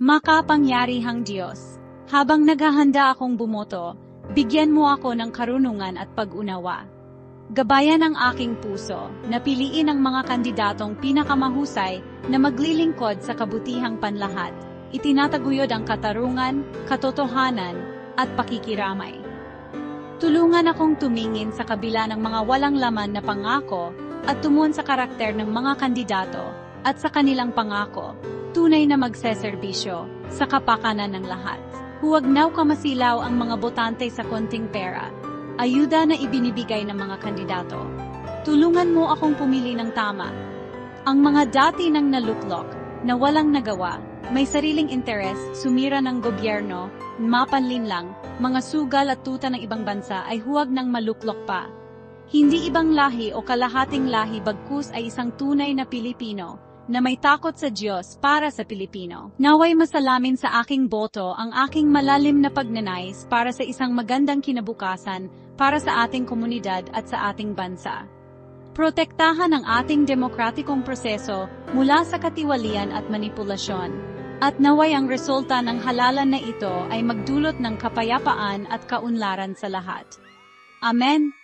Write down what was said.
Makapangyarihang Diyos, habang naghahanda akong bumoto, bigyan mo ako ng karunungan at pag-unawa. Gabayan ang aking puso, na piliin ang mga kandidatong pinakamahusay na maglilingkod sa kabutihang panlahat, itinataguyod ang katarungan, katotohanan, at pakikiramay. Tulungan akong tumingin sa kabila ng mga walang laman na pangako at tumuon sa karakter ng mga kandidato at sa kanilang pangako, tunay na magseserbisyo sa kapakanan ng lahat. Huwag naw kamasilaw ang mga botante sa konting pera, ayuda na ibinibigay ng mga kandidato. Tulungan mo akong pumili ng tama. Ang mga dati nang naluklok, na walang nagawa, may sariling interes, sumira ng gobyerno, mapanlinlang, mga sugal at tuta ng ibang bansa ay huwag nang maluklok pa. Hindi ibang lahi o kalahating lahi bagkus ay isang tunay na Pilipino, na may takot sa Diyos para sa Pilipino. Naway masalamin sa aking boto ang aking malalim na pagnanais para sa isang magandang kinabukasan para sa ating komunidad at sa ating bansa. Protektahan ang ating demokratikong proseso mula sa katiwalian at manipulasyon. At naway ang resulta ng halalan na ito ay magdulot ng kapayapaan at kaunlaran sa lahat. Amen.